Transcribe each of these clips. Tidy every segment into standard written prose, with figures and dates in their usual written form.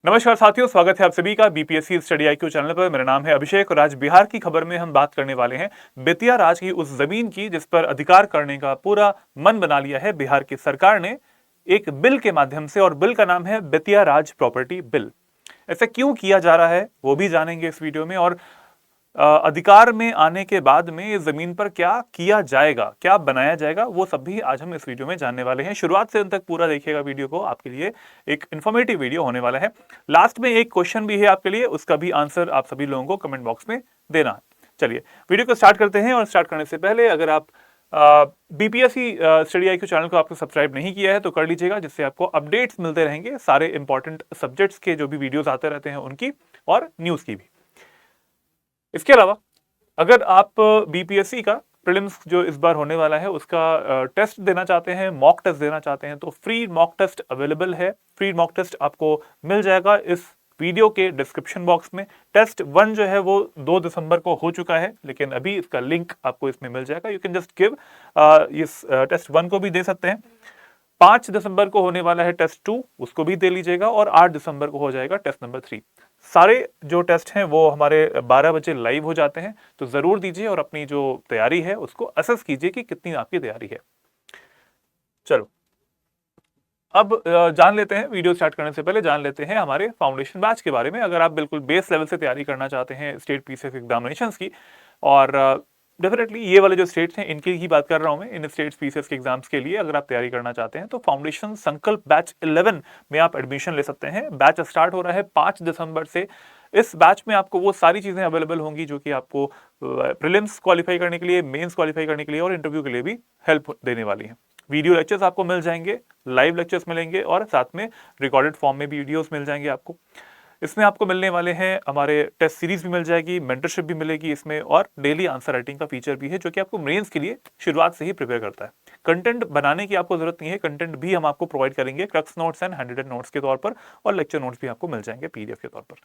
नमस्कार साथियों, स्वागत है आप सभी का बीपीएससी स्टडी आईक्यू चैनल पर। मेरा नाम है अभिषेक और आज बिहार की खबर में हम बात करने वाले हैं बेतिया राज की, उस जमीन की जिस पर अधिकार करने का पूरा मन बना लिया है बिहार की सरकार ने एक बिल के माध्यम से, और बिल का नाम है बेतिया राज प्रॉपर्टी बिल। ऐसा क्यों किया जा रहा है वो भी जानेंगे इस वीडियो में, और अधिकार में आने के बाद में इस जमीन पर क्या किया जाएगा, क्या बनाया जाएगा, वो सब भी आज हम इस वीडियो में जानने वाले हैं। शुरुआत से अंत तक पूरा देखिएगा वीडियो को, आपके लिए एक इन्फॉर्मेटिव वीडियो होने वाला है। लास्ट में एक क्वेश्चन भी है आपके लिए, उसका भी आंसर आप सभी लोगों को कमेंट बॉक्स में देना है। चलिए वीडियो को स्टार्ट करते हैं, और स्टार्ट करने से पहले अगर आप बीपीएससी स्टडी आईक्यू चैनल को आपने सब्सक्राइब नहीं किया है तो कर लीजिएगा, जिससे आपको अपडेट्स मिलते रहेंगे सारे इंपॉर्टेंट सब्जेक्ट्स के, जो भी वीडियोस आते रहते हैं उनकी, और न्यूज की भी। इसके अलावा अगर आप बीपीएससी का प्रीलिम्स जो इस बार होने वाला है उसका टेस्ट देना चाहते हैं, मॉक टेस्ट देना चाहते हैं, तो फ्री मॉक टेस्ट अवेलेबल है। फ्री मॉक टेस्ट आपको मिल जाएगा इस वीडियो के डिस्क्रिप्शन बॉक्स में। टेस्ट 1 जो है वो 2 दिसंबर को हो चुका है, लेकिन अभी इसका लिंक आपको इसमें मिल जाएगा। यू कैन जस्ट गिव, इस टेस्ट 1 को भी दे सकते हैं। 5 दिसंबर को होने वाला है टेस्ट 2, उसको भी दे लीजिएगा, और 8 दिसंबर को हो जाएगा टेस्ट नंबर 3। सारे जो टेस्ट हैं वो हमारे 12 बजे लाइव हो जाते हैं, तो जरूर दीजिए और अपनी जो तैयारी है उसको असेस कीजिए कि कितनी आपकी तैयारी है। चलो अब जान लेते हैं, वीडियो स्टार्ट करने से पहले जान लेते हैं हमारे फाउंडेशन बैच के बारे में। अगर आप बिल्कुल बेस लेवल से तैयारी करना चाहते हैं स्टेट पीसीएस एग्जामिनेशंस की, और डेफिनेटली ये वाले जो स्टेट्स हैं इनकी ही बात कर रहा हूं मैं, इन स्टेट्स पीसीएस के एग्जाम्स के लिए अगर आप तैयारी करना चाहते हैं तो फाउंडेशन संकल्प बैच 11 में आप एडमिशन ले सकते हैं। बैच स्टार्ट हो रहा है 5 दिसंबर से। इस बैच में आपको वो सारी चीजें अवेलेबल होंगी जो कि आपको प्रीलिम्स क्वालिफाई करने के लिए, मेंस क्वालिफाई करने के लिए और इंटरव्यू के लिए भी हेल्प देने वाली हैं। वीडियो लेक्चर्स आपको मिल जाएंगे, लाइव लेक्चर्स मिलेंगे, और साथ में रिकॉर्डेड फॉर्म में भी वीडियोस मिल जाएंगे आपको। इसमें आपको मिलने वाले हैं, हमारे टेस्ट सीरीज भी मिल जाएगी, मेंटरशिप भी मिलेगी इसमें, और डेली आंसर राइटिंग का फीचर भी है जो कि आपको मेंस के लिए शुरुआत से ही प्रिपेयर करता है। कंटेंट बनाने की आपको जरूरत नहीं है, कंटेंट भी हम आपको प्रोवाइड करेंगे crux notes and handed notes के तौर पर, और लेक्चर नोट्स भी आपको मिल जाएंगे पीडीएफ के तौर पर।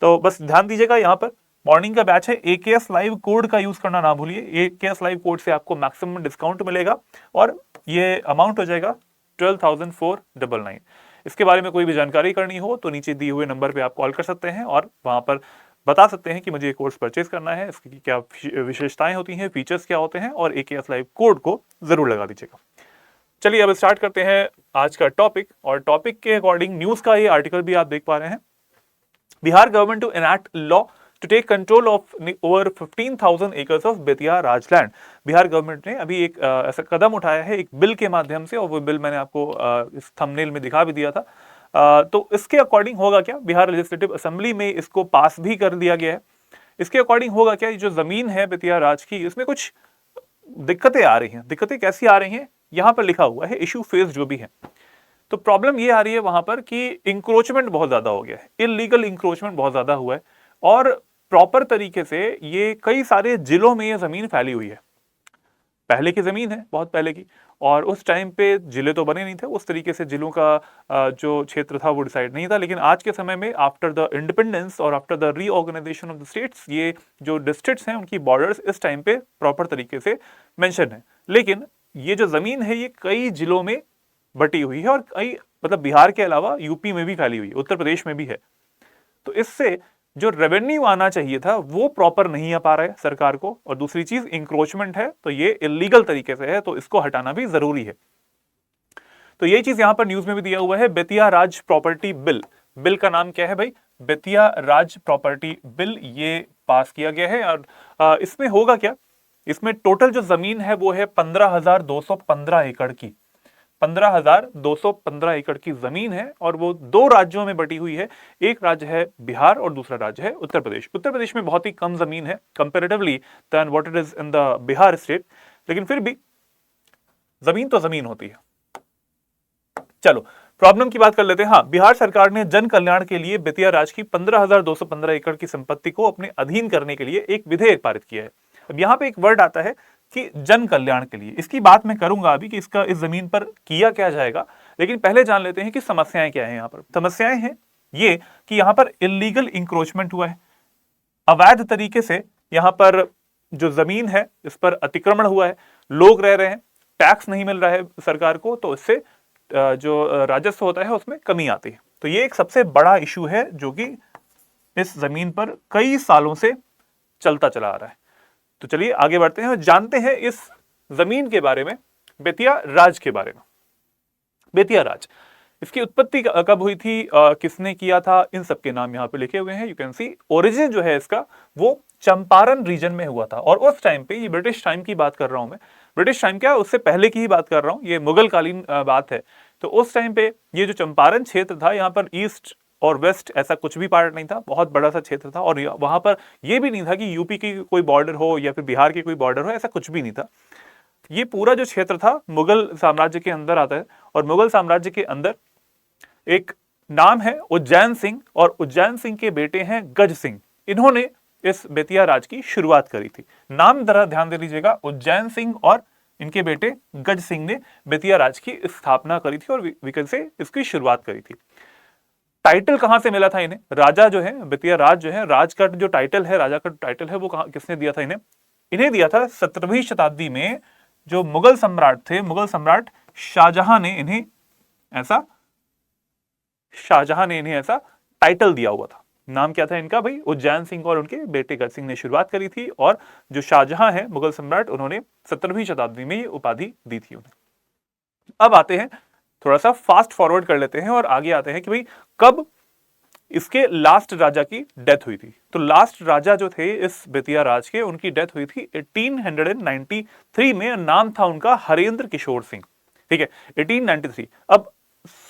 तो बस ध्यान दीजिएगा, यहाँ पर मॉर्निंग का बैच है, एकेएस लाइव कोड का यूज करना ना भूलिए। एकेएस लाइव कोड से आपको मैक्सिमम डिस्काउंट मिलेगा, और ये अमाउंट हो जाएगा 12,499। इसके बारे में कोई भी जानकारी करनी हो तो नीचे दिए हुए नंबर पे आप कॉल कर सकते हैं, और वहां पर बता सकते हैं कि मुझे ये कोर्स परचेज करना है, इसकी क्या विशेषताएं होती हैं, फीचर्स क्या होते हैं, और एकेएस लाइव कोड को जरूर लगा दीजिएगा। चलिए अब स्टार्ट करते हैं आज का टॉपिक, और टॉपिक के अकॉर्डिंग न्यूज का ये आर्टिकल भी आप देख पा रहे हैं। Bihar government to enact law to take control of over 15,000 acres of Bettiah Raj land. Bihar government ने अभी एक ऐसा कदम उठाया है एक बिल के माध्यम से, और वो बिल मैंने आपको इस थंबनेल में दिखा भी दिया था। तो इसके अकॉर्डिंग होगा क्या, बिहार लेजिस्लेटिव असेंबली में इसको पास भी कर दिया गया है। इसके अकॉर्डिंग होगा क्या, जो जमीन है बेतिया राज की, इसमें कुछ दिक्कतें आ रही हैं। दिक्कतें कैसी आ रही हैं, यहां पर लिखा हुआ है इशू फेस जो भी है। तो प्रॉब्लम ये आ रही है वहां पर कि इंक्रोचमेंट बहुत ज्यादा हो गया है, इलीगल इंक्रोचमेंट बहुत ज्यादा हुआ है, और प्रॉपर तरीके से ये कई सारे जिलों में ये जमीन फैली हुई है। पहले की जमीन है, बहुत पहले की, और उस टाइम पे जिले तो बने नहीं थे, उस तरीके से जिलों का जो क्षेत्र था वो डिसाइड नहीं था। लेकिन आज के समय में आफ्टर द इंडिपेंडेंस और after the reorganisation of the states, ये जो डिस्ट्रिक्ट्स हैं उनकी बॉर्डर्स इस टाइम पे प्रॉपर तरीके से मेंशन है। लेकिन ये जो जमीन है ये कई जिलों में बटी हुई है, और कई, मतलब बिहार के अलावा यूपी में भी फैली हुई है, उत्तर प्रदेश में भी है। तो इससे जो रेवेन्यू आना चाहिए था वो प्रॉपर नहीं आ पा रहा है सरकार को, और दूसरी चीज इंक्रोचमेंट है, तो ये इलीगल तरीके से है, तो इसको हटाना भी जरूरी है। तो यही चीज यहां पर न्यूज में भी दिया हुआ है, Bettiah Raj property bill. Bill का नाम क्या है भाई, बेतिया राज प्रॉपर्टी बिल, ये पास किया गया है। और इसमें होगा क्या, इसमें टोटल जो जमीन है वो है 15,215 एकड़ की। 15,215 एकड़ की जमीन है, और वो 2 राज्यों में बटी हुई है। एक राज्य है बिहार और दूसरा राज्य है उत्तर प्रदेश। उत्तर प्रदेश में बहुत ही कम जमीन है comparatively than what it is in the Bihar state, लेकिन फिर भी जमीन तो जमीन होती है। चलो प्रॉब्लम की बात कर लेते हैं। हाँ, बिहार सरकार ने जन कल्याण के लिए बेतिया राज की 15,215 एकड़ की संपत्ति को अपने अधीन करने के लिए एक विधेयक पारित किया है। अब यहाँ पे एक वर्ड आता है कि जन कल्याण के लिए, इसकी बात मैं करूंगा अभी कि इसका इस जमीन पर किया क्या जाएगा, लेकिन पहले जान लेते हैं कि समस्याएं क्या है। यहाँ पर समस्याएं हैं ये कि यहाँ पर इलीगल इंक्रोचमेंट हुआ है, अवैध तरीके से यहाँ पर जो जमीन है इस पर अतिक्रमण हुआ है, लोग रह रहे हैं, टैक्स नहीं मिल रहा है सरकार को, तो इससे जो राजस्व होता है उसमें कमी आती है। तो ये एक सबसे बड़ा इशू है जो कि इस जमीन पर कई सालों से चलता चला आ रहा है। तो चलिए आगे बढ़ते हैं और जानते हैं इस जमीन के बारे में, बेतिया राज के बारे में। बेतिया राज, इसकी उत्पत्ति कब हुई थी, किसने किया था, इन सब के नाम यहाँ पे लिखे हुए हैं। यू कैन सी ओरिजिन जो है इसका वो चंपारण रीजन में हुआ था। और उस टाइम पे, ये ब्रिटिश टाइम की बात कर रहा हूं मैं, ब्रिटिश टाइम क्या उससे पहले की ही बात कर रहा हूं, ये मुगल कालीन बात है। तो उस टाइम पे ये जो चंपारण क्षेत्र था, यहाँ पर ईस्ट और वेस्ट ऐसा कुछ भी पार्ट नहीं था, बहुत बड़ा सा क्षेत्र था। और वहां पर यह भी नहीं था कि यूपी की कोई बॉर्डर हो या फिर बिहार की कोई बॉर्डर हो, ऐसा कुछ भी नहीं था। ये पूरा जो क्षेत्र था मुगल साम्राज्य के अंदर आता है। और मुगल साम्राज्य के अंदर एक नाम है उज्जैन सिंह, और उज्जैन सिंह के बेटे हैं गज सिंह। इन्होंने इस बेतिया राज की शुरुआत करी थी। नाम जरा ध्यान दे लीजिएगा, उज्जैन सिंह और इनके बेटे गज सिंह ने बेतिया राज की स्थापना करी थी और विकल से इसकी शुरुआत करी थी। टाइटल कहां से मिला था इन्हें? राजा जो है, बेतिया राज जो है, राज का जो टाइटल है, राजा का टाइटल है, वो किसने दिया था इन्हें? इन्हें दिया था 17वीं शताब्दी में जो मुगल सम्राट थे, मुगल सम्राट शाहजहां ने इन्हें ऐसा टाइटल दिया हुआ था। नाम क्या था इनका भाई? उज्जैन सिंह, और उनके बेटे गज सिंह ने शुरुआत करी थी। और जो शाहजहां है मुगल सम्राट, उन्होंने 17वीं शताब्दी में ये उपाधि दी थी उन्हें। अब आते हैं, थोड़ा सा फास्ट फॉरवर्ड कर लेते हैं और आगे आते हैं कि भाई कब इसके लास्ट राजा की डेथ हुई थी। तो लास्ट राजा जो थे इस बेतिया राज के, उनकी डेथ हुई थी 1893 में। नाम था उनका हरेंद्र किशोर सिंह। ठीक है, 1893। अब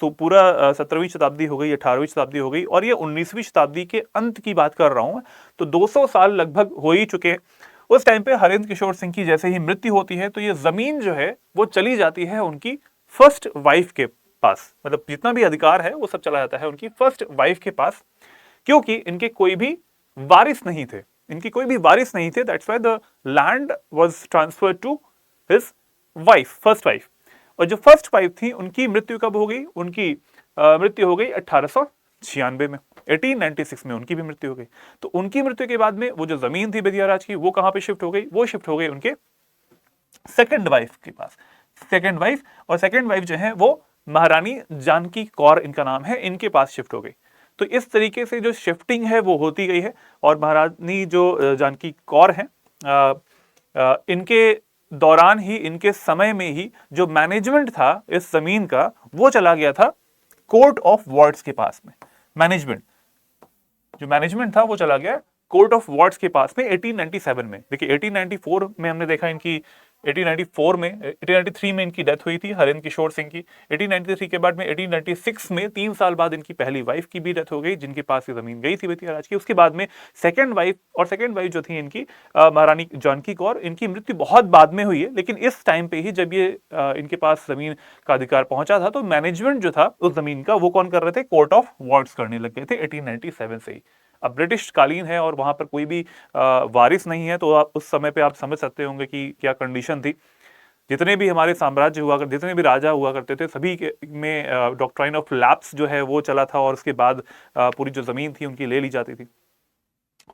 पूरा 17वीं शताब्दी हो गई, 18वीं शताब्दी हो गई, और ये 19वीं शताब्दी के अंत की बात कर रहा हूं। तो 200 साल लगभग हो ही चुके हैं। उस टाइम पे हरेंद्र किशोर सिंह की जैसे ही मृत्यु होती है, तो ये जमीन जो है वो चली जाती है उनकी फर्स्ट वाइफ के पास। मतलब जितना भी अधिकार है वो सब चला जाता है उनकी फर्स्ट वाइफ के पास, क्योंकि इनके कोई भी वारिस नहीं थे। That's why the land was transferred to his wife, first wife. और जो फर्स्ट वाइफ थी, उनकी मृत्यु कब हो गई? उनकी मृत्यु हो गई 1896 में, 1896 में उनकी भी मृत्यु हो गई। तो उनकी मृत्यु के बाद में वो जो जमीन थी बेतिया राज की, वो कहां पे शिफ्ट हो गई? वो शिफ्ट हो गई उनके सेकंड वाइफ के पास। सेकंड वाइफ, और सेकंड वाइफ जो है वो महारानी जानकी कौर इनका नाम है, इनके पास शिफ्ट हो गई। तो इस तरीके से जो शिफ्टिंग है वो होती गई है। और महारानी जो जानकी कौर है, इनके दौरान ही, इनके समय में ही जो मैनेजमेंट था इस जमीन का, वो चला गया था कोर्ट ऑफ वार्ड्स के पास में। मैनेजमेंट था वो चला गया कोर्ट ऑफ वार्ड्स के पास में 1897 में। देखिए 1894 में हमने देखा इनकी, 1893 में इनकी डेथ हुई थी हरेंद्र किशोर सिंह की। 1893 के बाद में 1896 में 3 साल बाद इनकी पहली वाइफ की भी डेथ हो गई, जिनके पास ये जमीन गई थी बेतिया राज की। उसके बाद में सेकंड वाइफ जो थी इनकी, महारानी जानकी कौर, इनकी मृत्यु बहुत बाद में हुई है। लेकिन इस टाइम पे ही जब ये इनके पास जमीन का अधिकार पहुंचा था, तो मैनेजमेंट जो था उस जमीन का, वो कौन कर रहे थे? कोर्ट ऑफ वार्ड्स करने लग गए थे 1897 से ही। अब ब्रिटिश कालीन है और वहां पर कोई भी वारिस नहीं है, तो आप उस समय पे आप समझ सकते होंगे कि क्या कंडीशन थी। जितने भी हमारे साम्राज्य हुआ करते, जितने भी राजा हुआ करते थे, सभी में डॉक्ट्राइन ऑफ लैप्स जो है वो चला था, और उसके बाद पूरी जो जमीन थी उनकी ले ली जाती थी।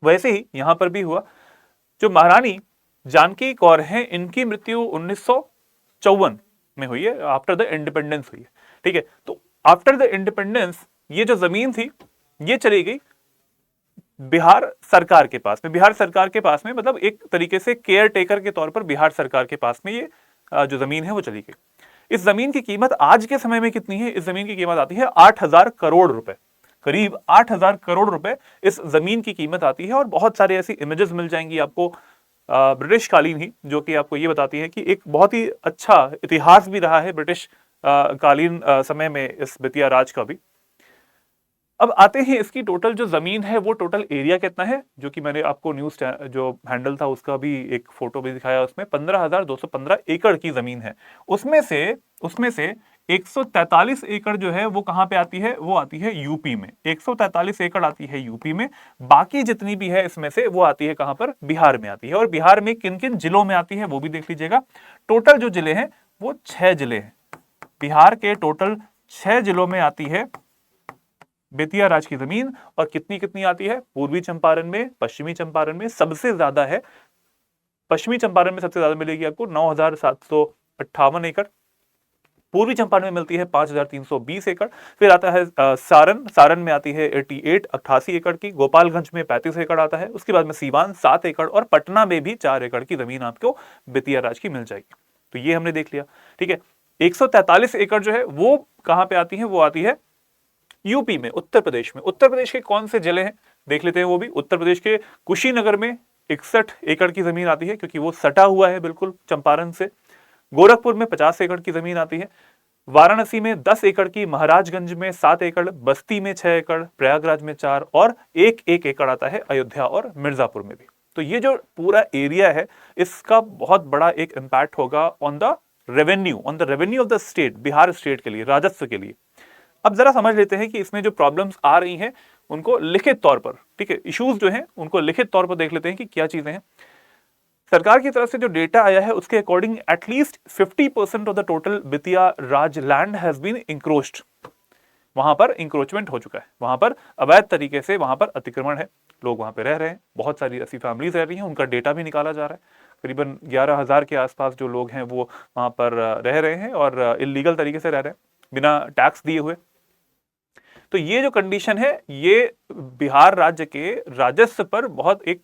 वैसे ही यहां पर भी हुआ। जो महारानी जानकी कौर है, इनकी मृत्यु 1954 में हुई है, आफ्टर द इंडिपेंडेंस हुई है। ठीक है, तो आफ्टर द इंडिपेंडेंस ये जो जमीन थी ये चली गई बिहार सरकार के पास में। बिहार सरकार के पास में मतलब एक तरीके से केयर टेकर के तौर पर बिहार सरकार के पास में ये जो जमीन है वो चली गई। इस जमीन की कीमत आज के समय में कितनी है? इस जमीन की कीमत आती है 8,000 करोड़ रुपए, करीब 8,000 करोड़ रुपए इस जमीन की कीमत आती है। और बहुत सारे ऐसी इमेजेस मिल जाएंगी आपको ब्रिटिश कालीन ही, जो कि आपको ये बताती है कि एक बहुत ही अच्छा इतिहास भी रहा है ब्रिटिश कालीन समय में इस बेतिया राज का भी। अब आते हैं इसकी टोटल जो जमीन है वो टोटल एरिया कितना है, जो कि मैंने आपको न्यूज जो हैंडल था उसका भी एक फोटो भी दिखाया। उसमें 15,215 एकड़ की जमीन है। उसमें से 143 एकड़ जो है वो कहां पे आती है? वो आती है यूपी में। 143 एकड़ आती है यूपी में। बाकी जितनी भी है इसमें से वो आती है कहां पर? बिहार में आती है। और बिहार में किन किन जिलों में आती है वो भी देख लीजिएगा। टोटल जो जिले हैं वो 6 जिले हैं। बिहार के टोटल 6 जिलों में आती है बेतिया राज की जमीन। और कितनी कितनी आती है? पूर्वी चंपारण में, पश्चिमी चंपारण में सबसे ज्यादा है। पश्चिमी चंपारण में सबसे ज्यादा मिलेगी आपको 9,758 एकड़। पूर्वी चंपारण में मिलती है 5,320 एकड़। फिर आता है सारण में आती है 88 एकड़ की। गोपालगंज में 35 एकड़ आता है। उसके बाद में सीवान 7 एकड़ और पटना में भी 4 एकड़ की जमीन आपको बेतिया राज की मिल जाएगी। तो ये हमने देख लिया, ठीक है। 143 एकड़ जो है वो कहां पे आती है, वो आती है यूपी में, उत्तर प्रदेश में। उत्तर प्रदेश के कौन से जिले हैं देख लेते हैं वो भी। उत्तर प्रदेश के कुशीनगर में 61 एकड़ की जमीन आती है, क्योंकि वो सटा हुआ है बिल्कुल चंपारण से। गोरखपुर में 50 एकड़ की जमीन आती है। वाराणसी में 10 एकड़ की, महाराजगंज में 7 एकड़, बस्ती में 6 एकड़, प्रयागराज में 4 और एक एकड़ आता है अयोध्या और मिर्जापुर में भी। तो ये जो पूरा एरिया है इसका बहुत बड़ा एक इंपैक्ट होगा on the revenue of the state, Bihar state के लिए, राजस्व के लिए। अब जरा समझ लेते हैं कि इसमें जो प्रॉब्लम्स आ रही हैं उनको लिखित तौर पर, ठीक है, इश्यूज जो हैं उनको लिखित तौर पर देख लेते हैं कि क्या चीजें हैं। सरकार की तरफ से जो डेटा आया है उसके according at least 50% of the total Bettiah Raj land has been encroached. वहां पर इंक्रोचमेंट हो चुका है, वहां पर अवैध तरीके से वहां पर अतिक्रमण है, लोग वहां पे रह रहे हैं, बहुत सारी ऐसी फैमिलीज रह रही हैं, उनका डेटा भी निकाला जा रहा है। करीबन 11,000 के आसपास जो लोग हैं वो वहां पर रह रहे हैं और इलीगल तरीके से रह रहे हैं बिना टैक्स दिए हुए। तो ये जो कंडीशन है ये बिहार राज्य के राजस्व पर बहुत एक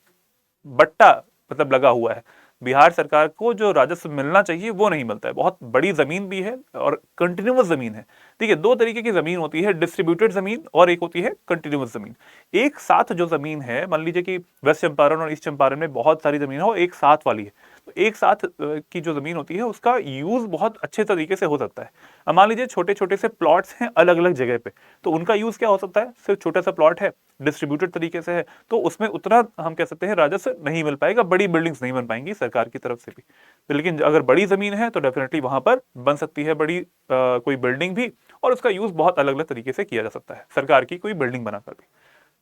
बट्टा मतलब लगा हुआ है। बिहार सरकार को जो राजस्व मिलना चाहिए वो नहीं मिलता है। बहुत बड़ी जमीन भी है और कंटिन्यूअस जमीन है, ठीक है। दो तरीके की जमीन होती है, डिस्ट्रीब्यूटेड जमीन और एक होती है कंटिन्यूअस जमीन। एक साथ जो जमीन है, मान लीजिए कि वेस्ट चंपारण और ईस्ट चंपारण में बहुत सारी जमीन है और एक साथ वाली है, तो एक साथ की जो जमीन होती है उसका यूज बहुत अच्छे तरीके से हो सकता है। अब मान लीजिए छोटे छोटे से प्लॉट्स हैं अलग अलग जगह पे, तो उनका यूज क्या हो सकता है, सिर्फ छोटा सा प्लॉट है, डिस्ट्रीब्यूटेड तरीके से है, तो उसमें उतना हम कह सकते हैं राजस्व नहीं मिल पाएगा, बड़ी बिल्डिंग्स नहीं बन पाएंगी सरकार की तरफ से भी। लेकिन अगर बड़ी जमीन है तो डेफिनेटली वहां पर बन सकती है बड़ी कोई बिल्डिंग भी, और उसका यूज बहुत अलग अलग तरीके से किया जा सकता है, सरकार की कोई बिल्डिंग बनाकर भी,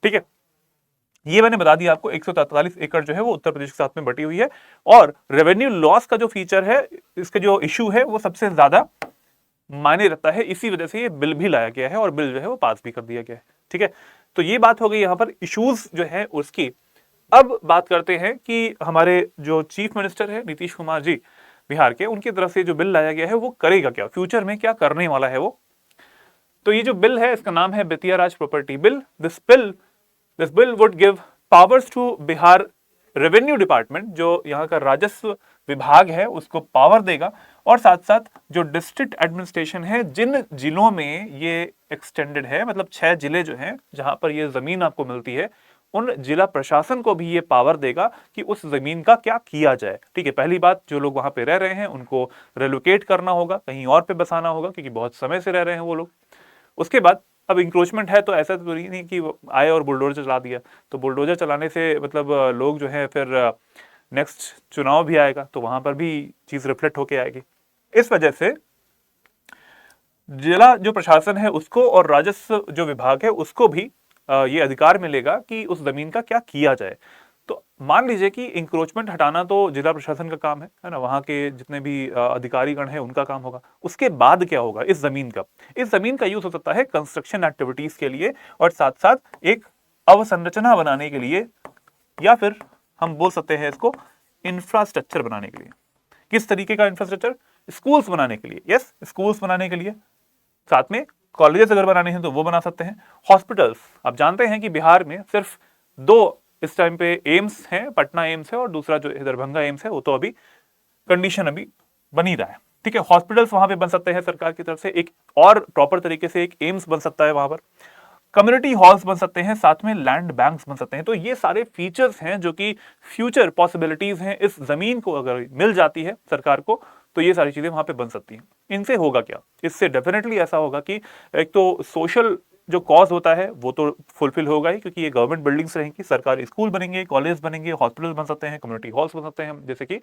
ठीक है। ये मैंने बता दिया आपको। 143 एकड़ जो है वो उत्तर प्रदेश के साथ में बटी हुई है। और रेवेन्यू लॉस का जो फीचर है, इसका जो इश्यू है वो सबसे ज्यादा मायने रखता है, इसी वजह से ये बिल भी लाया गया है और बिल जो है वो पास भी कर दिया गया है, ठीक है। तो ये बात हो गई यहां पर इश्यूज जो है उसकी। अब बात करते हैं कि हमारे जो चीफ मिनिस्टर है नीतीश कुमार जी बिहार के, उनकी तरफ से जो बिल लाया गया है वो करेगा क्या, फ्यूचर में क्या करने वाला है वो। तो ये जो बिल है इसका नाम है Bettiah Raj property bill. This bill would give powers to Bihar revenue department, जो यहाँ का राजस्व विभाग है उसको पावर देगा, और साथ साथ जो डिस्ट्रिक्ट एडमिनिस्ट्रेशन है, जिन जिलों में ये एक्सटेंडेड है, मतलब 6 जिले जो हैं जहां पर ये जमीन आपको मिलती है, उन जिला प्रशासन को भी ये पावर देगा कि उस जमीन का क्या किया जाए, ठीक है। पहली बात, जो लोग वहां पे रह रहे हैं उनको रेलोकेट करना होगा, कहीं और पे बसाना होगा, क्योंकि बहुत समय से रह रहे हैं वो लोग। उसके बाद अब इंक्रोचमेंट है तो ऐसा तो नहीं कि आए और बुलडोजर चला दिया, तो बुलडोजर चलाने से मतलब लोग जो है फिर नेक्स्ट चुनाव भी आएगा तो वहां पर भी चीज रिफ्लेक्ट होके आएगी। इस वजह से जिला जो प्रशासन है उसको और राजस्व जो विभाग है उसको भी ये अधिकार मिलेगा कि उस जमीन का क्या किया जाए। तो मान लीजिए कि इंक्रोचमेंट हटाना तो जिला प्रशासन का काम है ना, वहां के जितने भी अधिकारीगण हैं उनका काम होगा। उसके बाद क्या होगा, इस जमीन का यूज हो सकता है कंस्ट्रक्शन एक्टिविटीज के लिए, और साथ साथ एक अवसंरचना बनाने के लिए, या फिर हम बोल सकते हैं इसको इंफ्रास्ट्रक्चर बनाने के लिए। किस तरीके का इंफ्रास्ट्रक्चर, स्कूल्स बनाने के लिए, यस स्कूल्स बनाने के लिए, साथ में कॉलेजेस अगर बनाने हैं तो वो बना सकते हैं। हॉस्पिटल्स, आप जानते हैं कि बिहार में सिर्फ 2 इस टाइम पे एम्स हैं, पटना एम्स है और दूसरा जो दरभंगा एम्स है, वो तो अभी कंडीशन अभी बन ही रहा है, ठीक है। हॉस्पिटल्स वहां पे बन सकते हैं सरकार की तरफ से, एक और प्रॉपर तरीके से एक एम्स बन सकता है वहां पर, कम्युनिटी हॉल्स बन सकते हैं, साथ में लैंड बैंक्स बन सकते हैं। तो ये सारे फीचर्स हैं जो कि फ्यूचर पॉसिबिलिटीज हैं। इस जमीन को अगर मिल जाती है सरकार को तो ये सारी चीजें वहां पे बन सकती हैं। इनसे होगा क्या, इससे डेफिनेटली ऐसा होगा कि एक तो सोशल जो कॉज होता है वो तो फुलफिल होगा ही, क्योंकि ये गवर्नमेंट बिल्डिंग्स रहेंगी, सरकारी स्कूल बनेंगे, कॉलेज बनेंगे, हॉस्पिटल बन सकते हैं, कम्युनिटी हॉल्स बन सकते हैं, जैसे कि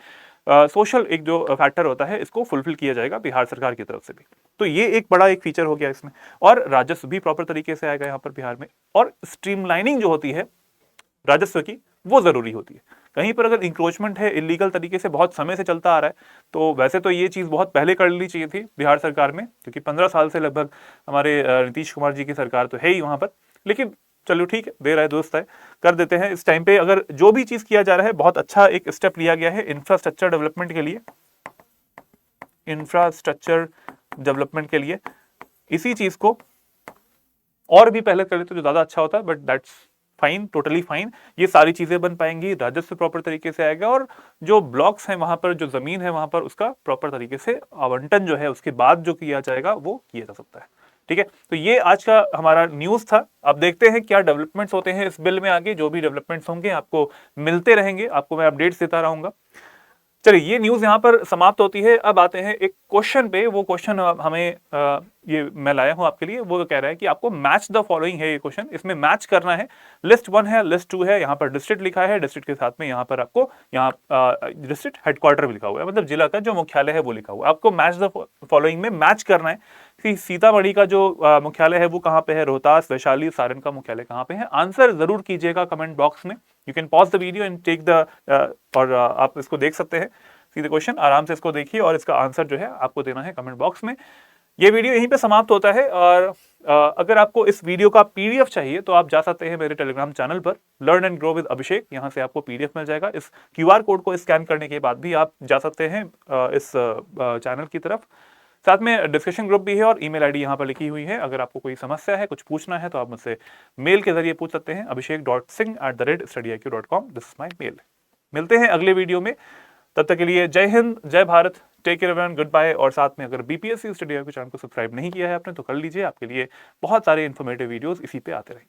सोशल एक जो फैक्टर होता है इसको फुलफिल किया जाएगा बिहार सरकार की तरफ से भी। तो ये एक बड़ा एक फीचर हो गया इसमें, और राजस्व भी प्रॉपर तरीके से आएगा यहाँ पर बिहार में, और स्ट्रीमलाइनिंग जो होती है राजस्व की वो जरूरी होती है। कहीं पर अगर इंक्रोचमेंट है इलीगल तरीके से बहुत समय से चलता आ रहा है, तो वैसे तो ये चीज बहुत पहले कर लेनी चाहिए थी बिहार सरकार में, क्योंकि 15 साल से लगभग हमारे नीतीश कुमार जी की सरकार तो है ही वहां पर। लेकिन चलो ठीक है, देर आए दुरुस्त आए, कर देते हैं इस टाइम पे। अगर जो भी चीज किया जा रहा है बहुत अच्छा एक स्टेप लिया गया है इंफ्रास्ट्रक्चर डेवलपमेंट के लिए, इंफ्रास्ट्रक्चर डेवलपमेंट के लिए इसी चीज को और भी पहले कर लेते तो ज्यादा अच्छा होता है, but that's fine, totally fine. ये सारी चीजें बन पाएंगी, राजस्व प्रॉपर तरीके से आएगा, और जो ब्लॉक्स हैं वहां पर, जो जमीन है वहां पर, उसका प्रॉपर तरीके से आवंटन जो है उसके बाद जो किया जाएगा वो किया जा सकता है। ठीक है, तो ये आज का हमारा न्यूज था। अब देखते हैं क्या डेवलपमेंट्स होते हैं इस बिल में आगे। जो भी डेवलपमेंट्स होंगे आपको मिलते रहेंगे, आपको मैं अपडेट्स देता रहूंगा। चलिए, ये न्यूज यहां पर समाप्त होती है। अब आते हैं एक क्वेश्चन पे। वो क्वेश्चन हमें ये मैं लाया हूं आपके लिए। वो कह रहा है कि आपको मैच द फॉलोइंग है ये क्वेश्चन, इसमें मैच करना है। लिस्ट 1 है, लिस्ट 2 है, यहाँ पर डिस्ट्रिक्ट लिखा है, डिस्ट्रिक्ट के साथ में यहाँ पर आपको यहाँ डिस्ट्रिक्ट हेडक्वार्टर भी लिखा हुआ है, मतलब जिला का जो मुख्यालय है वो लिखा हुआ है। आपको मैच द फॉलोइंग में मैच करना है कि सीतामढ़ी का जो मुख्यालय है वो कहाँ पे है, रोहतास, वैशाली, सारण का मुख्यालय कहाँ पे है। आंसर जरूर कीजिएगा कमेंट बॉक्स में। You can pause the video and take the और आप इसको देख सकते हैं सीधे क्वेश्चन, आराम से इसको देखिए और इसका आंसर जो है आपको देना है कमेंट बॉक्स में। ये वीडियो यहीं पे समाप्त होता है। और अगर आपको इस वीडियो का पीडीएफ चाहिए तो आप जा सकते हैं मेरे टेलीग्राम चैनल पर, लर्न एंड ग्रो विद अभिषेक। यहां से आपको पीडीएफ मिल जाएगा। इस क्यूआर कोड को स्कैन करने के बाद भी आप जा सकते हैं इस चैनल की तरफ। साथ में डिस्कशन ग्रुप भी है और ईमेल आईडी यहाँ पर लिखी हुई है। अगर आपको कोई समस्या है, कुछ पूछना है, तो आप मुझसे मेल के जरिए पूछ सकते हैं, abhishek.singh@studyIQ.com। This is my mail. मिलते हैं अगले वीडियो में, तब तक के लिए जय हिंद, जय Bharat, take care everyone, goodbye. और साथ में अगर बीपीएससी स्टडी के चैनल को सब्सक्राइब नहीं किया है आपने तो कर लीजिए, आपके लिए बहुत सारे इन्फॉर्मेटिव वीडियोस इसी पे आते रहेंगे।